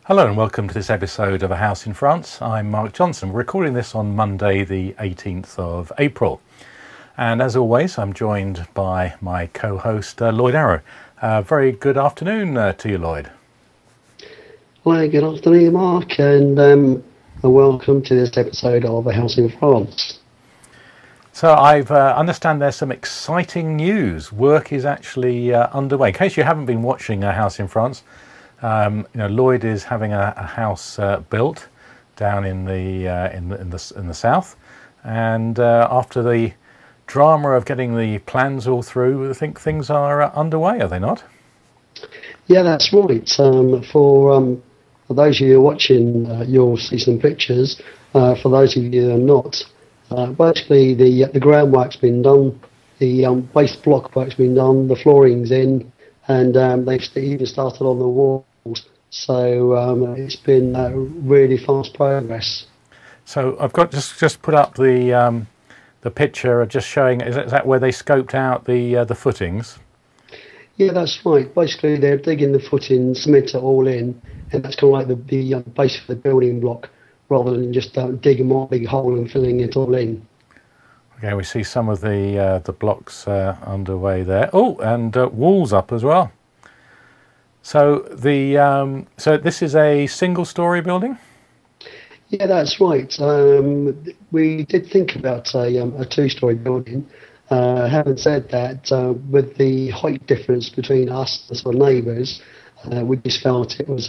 Hello and welcome to this episode of A House in France. I'm Mark Johnson. We're recording this on Monday the 18th of April. And as always, I'm joined by my co-host Lloyd Arrow. Very good afternoon to you, Lloyd. Well, good afternoon, Mark, and welcome to this episode of A House in France. So I understand there's some exciting news. Work is actually underway. In case you haven't been watching A House in France, Lloyd is having a house built down in the south, and after the drama of getting the plans all through, I think things are underway, are they not? Yeah, that's right. For those of you who are watching, you'll see some pictures. For those of you who are not, basically the groundwork's been done, the base block work's been done, the flooring's in, and they've even started on the walls. So it's been really fast progress. So I've got just put up the picture just showing. Is that where they scoped out the footings? Yeah, that's right. Basically, they're digging the footings, cement it all in, and that's kind of like the base for the building block, rather than just digging one big hole and filling it all in. Okay, we see some of the blocks underway there. Oh, and walls up as well. So so this is a single-story building? Yeah, that's right. We did think about a two-story building. Having said that, with the height difference between us and our neighbours, we just felt it was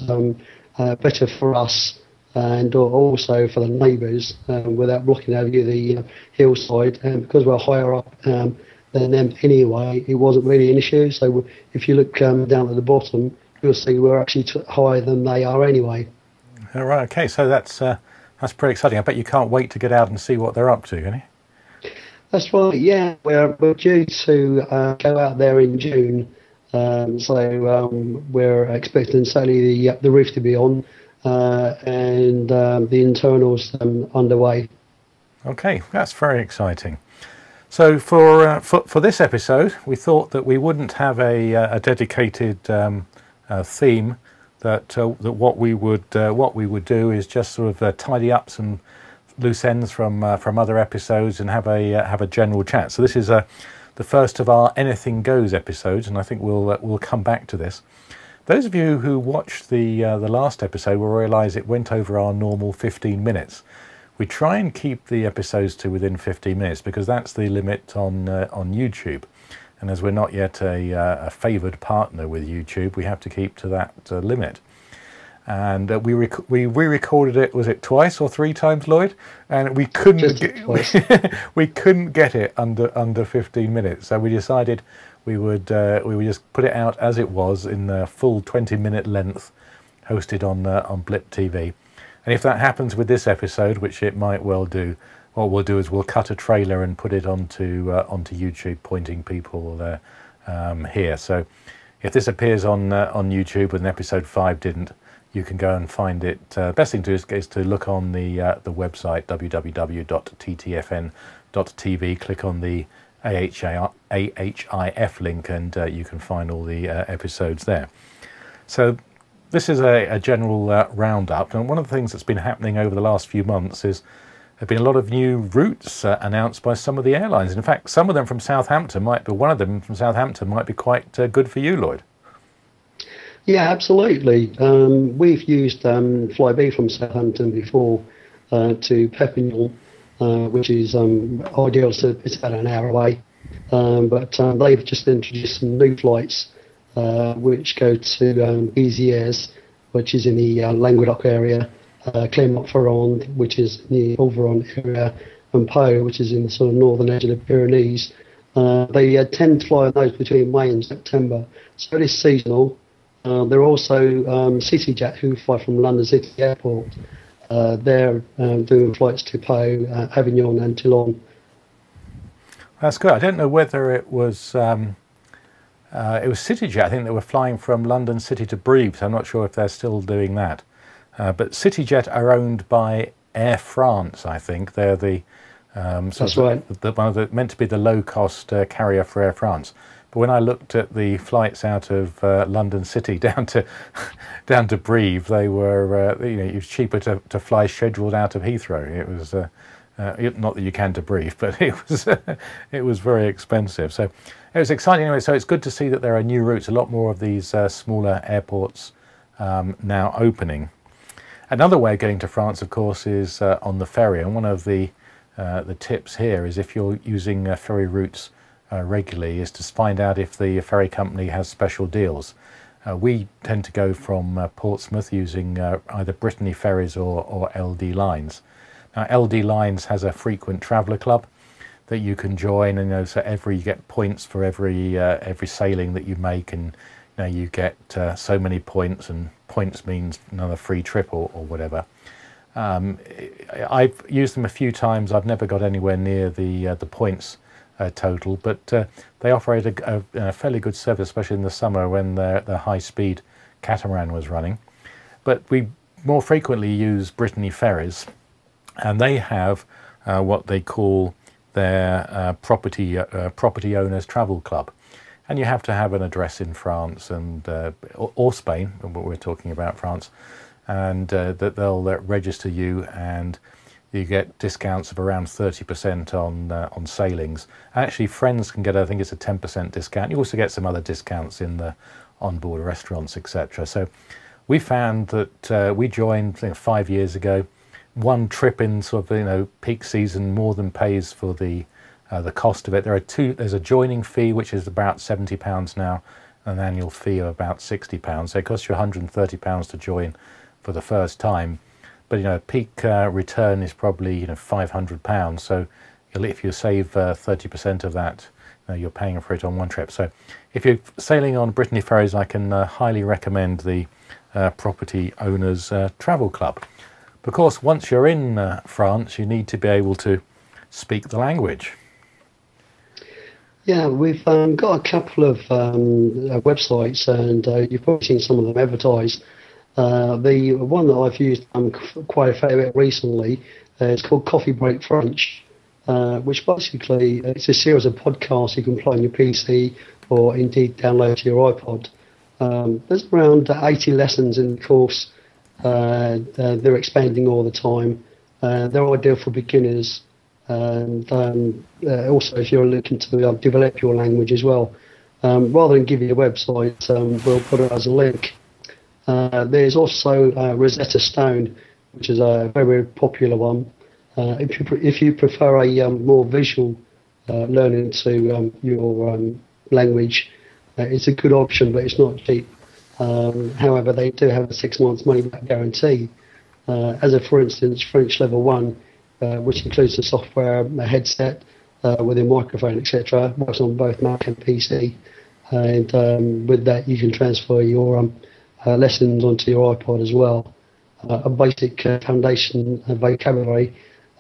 better for us and also for the neighbours without blocking over the hillside. And because we're higher up than them anyway, it wasn't really an issue. So if you look down at the bottom, you'll see we're actually higher than they are anyway. All right, okay, so that's pretty exciting. I bet you can't wait to get out and see what they're up to, can you? That's right, yeah. We're due to go out there in June, so we're expecting certainly the roof to be on and the internals underway. Okay, that's very exciting. So for this episode, we thought that we wouldn't have a dedicated theme. That what we would do is just sort of tidy up some loose ends from other episodes and have a general chat. So this is the first of our Anything Goes episodes, and I think we'll come back to this. Those of you who watched the last episode will realise it went over our normal 15 minutes. We try and keep the episodes to within 15 minutes because that's the limit on YouTube. And as we're not yet a favoured partner with YouTube, we have to keep to that limit. And we re-recorded it, was it twice or three times, Lloyd? And we couldn't we couldn't get it under 15 minutes. So we decided we would just put it out as it was in the full 20-minute length, hosted on Blip TV. And if that happens with this episode, which it might well do, what we'll do is we'll cut a trailer and put it onto YouTube, pointing people here. So if this appears on YouTube and episode 5 didn't, you can go and find it. Best thing to do is to look on the website www.ttfn.tv, click on the AHIF link, and you can find all the episodes there. So this is a general roundup, and one of the things that's been happening over the last few months is there have been a lot of new routes announced by some of the airlines. In fact, some of them from Southampton one of them from Southampton might be quite good for you, Lloyd. Yeah, absolutely. We've used Flybe from Southampton before to Perpignan, which is ideal. So it's about an hour away. But they've just introduced some new flights which go to Béziers, which is in the Languedoc area, Clermont-Ferrand, which is in the Auvergne area, and Pau, which is in the sort of northern edge of the Pyrenees. They tend to fly on those between May and September, so it is seasonal. They're also CityJet, who fly from London City Airport. They're doing flights to Pau, Avignon and Toulon. That's good. I don't know whether it was CityJet, I think they were flying from London City to Brive, so I'm not sure if they're still doing that. But CityJet are owned by Air France, I think. They're the that's right. Meant to be the low-cost carrier for Air France. But when I looked at the flights out of London City down to Brive, they were it was cheaper to fly scheduled out of Heathrow. It was not that you can to Brive, but it was very expensive. So it was exciting anyway. So it's good to see that there are new routes. A lot more of these smaller airports now opening. Another way of getting to France, of course, is on the ferry. And one of the tips here is, if you're using ferry routes regularly, is to find out if the ferry company has special deals. We tend to go from Portsmouth using either Brittany Ferries or LD Lines. Now, LD Lines has a frequent traveller club that you can join, and so you get points for every sailing that you make, and you get so many points, and points means another free trip or whatever. I've used them a few times. I've never got anywhere near the points total, but they operate a fairly good service, especially in the summer when the high-speed catamaran was running. But we more frequently use Brittany Ferries, and they have what they call their property owners travel club, and you have to have an address in France and or Spain, but we're talking about France, and that they'll register you, and you get discounts of around 30% on sailings. Actually, friends can get, I think it's a 10% discount. You also get some other discounts in the onboard restaurants, etc. So we found that we joined 5 years ago. One trip in sort of peak season more than pays for the cost of it. There's a joining fee, which is about £70 now, an annual fee of about £60. So it costs you £130 to join for the first time. But peak return is probably £500. So if you save 30% of that, you're paying for it on one trip. So if you're sailing on Brittany Ferries, I can highly recommend the Property Owners Travel Club. Of course, once you're in France, you need to be able to speak the language. Yeah, we've got a couple of websites, and you've probably seen some of them advertised. The one that I've used quite a fair bit recently is called Coffee Break French, which basically it's a series of podcasts you can play on your PC or indeed download to your iPod. There's around 80 lessons in the course. They're expanding all the time. They're ideal for beginners, and also if you're looking to develop your language as well. Rather than give you a website, we'll put it as a link. There's also Rosetta Stone, which is a very popular one. If you prefer a more visual learning to your language, it's a good option, but it's not cheap. However, they do have a 6 months money-back guarantee. For instance, French Level 1, which includes the software, a headset with a microphone, etc., works on both Mac and PC. And with that, you can transfer your lessons onto your iPod as well. A basic foundation vocabulary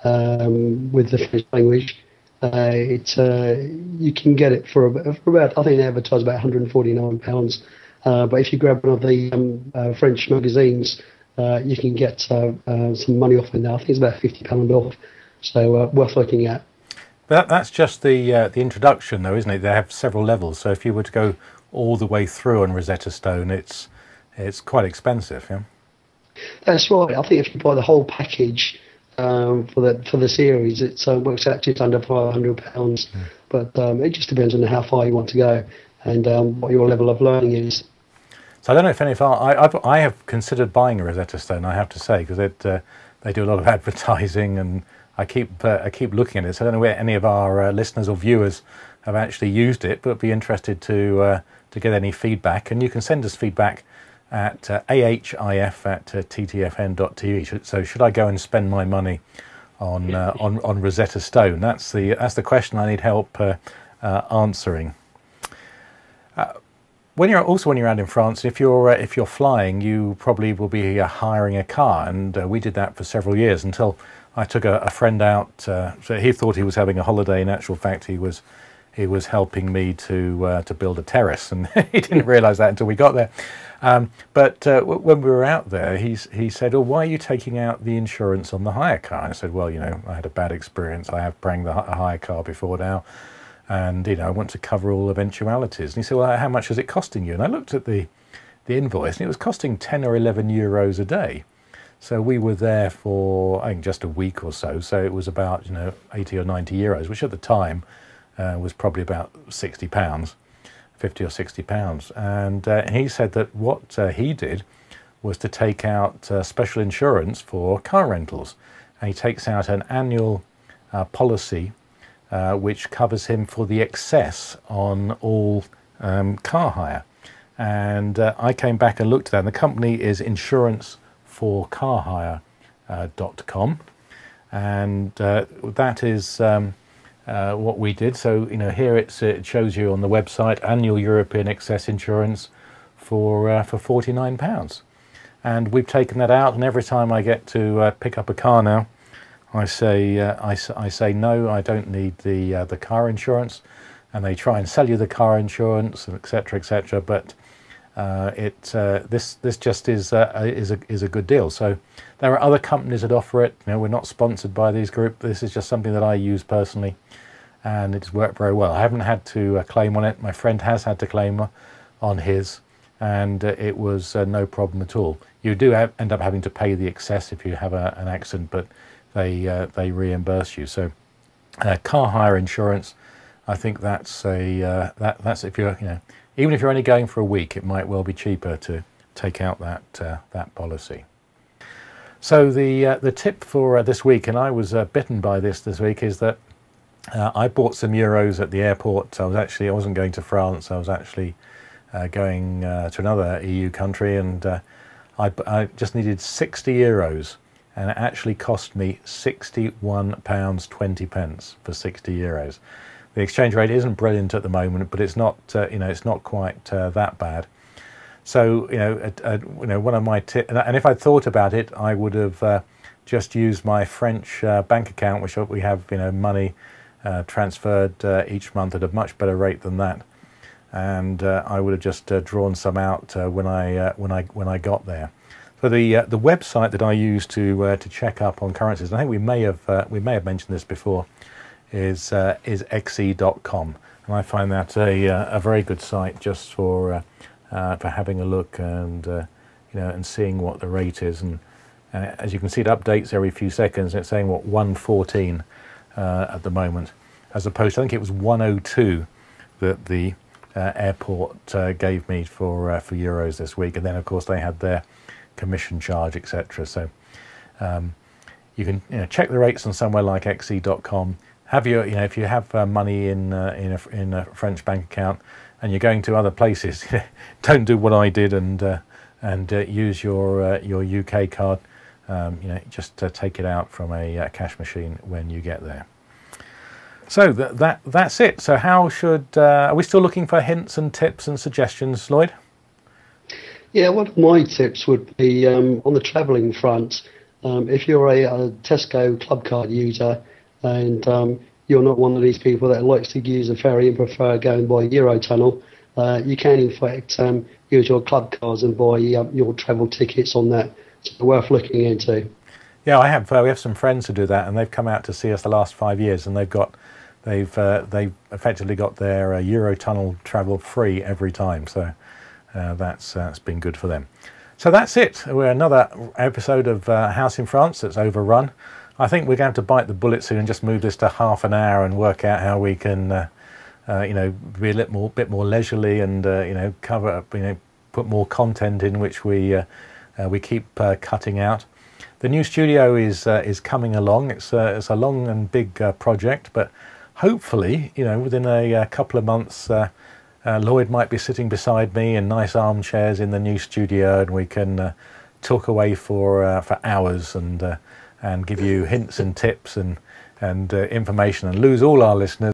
with the French language. You can get it for about, I think they advertise about £149. But if you grab one of the French magazines, you can get some money off in there. I think it's about £50 off, so worth looking at. That's just the introduction, though, isn't it? They have several levels, so if you were to go all the way through on Rosetta Stone, it's quite expensive, yeah? That's right. I think if you buy the whole package for the series, it works out just under £500. But it just depends on how far you want to go and what your level of learning is. So I don't know if any of I have considered buying a Rosetta Stone, I have to say, because they do a lot of advertising, and I keep looking at it. So I don't know where any of our listeners or viewers have actually used it, but be interested to get any feedback. And you can send us feedback at ahif@ttfn.tv. So should I go and spend my money on Rosetta Stone? That's the question I need help answering. When you're out in France, if you're flying, you probably will be hiring a car, and we did that for several years until I took a friend out. So he thought he was having a holiday. In actual fact, he was helping me to build a terrace, and he didn't realise that until we got there. But when we were out there, he said, "Oh, why are you taking out the insurance on the hire car?" And I said, "Well, I had a bad experience. I have pranged a hire car before now." and I want to cover all eventualities. And he said, well, how much is it costing you? And I looked at the invoice, and it was costing 10 or 11 euros a day. So we were there for, I think, just a week or so. So it was about 80 or 90 euros, which at the time was probably about £60, 50 or £60. And he said that what he did was to take out special insurance for car rentals. And he takes out an annual policy which covers him for the excess on all car hire. And I came back and looked at that, and the company is insuranceforcarhire.com, and that is what we did. So here it shows you on the website annual European excess insurance for £49, and we've taken that out. And every time I get to pick up a car now, I say no, I don't need the car insurance, and they try and sell you the car insurance, and etc., etc. But this just is a good deal. So there are other companies that offer it. We're not sponsored by these groups. This is just something that I use personally, and it's worked very well. I haven't had to claim on it. My friend has had to claim on his, and it was no problem at all. You do end up having to pay the excess if you have an accident, but they reimburse you. So car hire insurance, I think that's that's if you're even if you're only going for a week, it might well be cheaper to take out that policy. So the tip for this week, and I was bitten by this week, is that I bought some euros at the airport. I wasn't going to France. I was actually going to another EU country, and I just needed 60 euros, and it actually cost me £61.20 for 60 euros. The exchange rate isn't brilliant at the moment, but it's not it's not quite that bad. So one of my tips, and if I'd thought about it, I would have just used my French bank account, which we have money transferred each month at a much better rate than that, and I would have just drawn some out when I got there. So the website that I use to check up on currencies, I think we may have mentioned this before, is xe.com, and I find that a very good site just for having a look and and seeing what the rate is. And as you can see, it updates every few seconds. It's saying 114 at the moment, as opposed to, I think it was 102 that the airport gave me for euros this week. And then of course they had their commission charge, etc. So you can check the rates on somewhere like xe.com. Have your, if you have money in a French bank account and you're going to other places, don't do what I did and use your UK card. Just take it out from a cash machine when you get there. So that's it. So how should are we still looking for hints and tips and suggestions, Lloyd? Yeah, one of my tips would be on the travelling front. If you're a Tesco club card user, and you're not one of these people that likes to use a ferry and prefer going by Eurotunnel, you can in fact use your club cards and buy your travel tickets on that. So worth looking into. Yeah, I have. We have some friends who do that, and they've come out to see us the last 5 years, and they've effectively got their Eurotunnel travel free every time. So that's been good for them. So that's it. We're another episode of House in France that's overrun. I think we're going to bite the bullet soon and just move this to half an hour and work out how we can, be a bit more leisurely and cover, put more content in which we keep cutting out. The new studio is coming along. It's a long and big project, but hopefully, within a couple of months, Lloyd might be sitting beside me in nice armchairs in the new studio, and we can talk away for hours and give you hints and tips and information, and lose all our listeners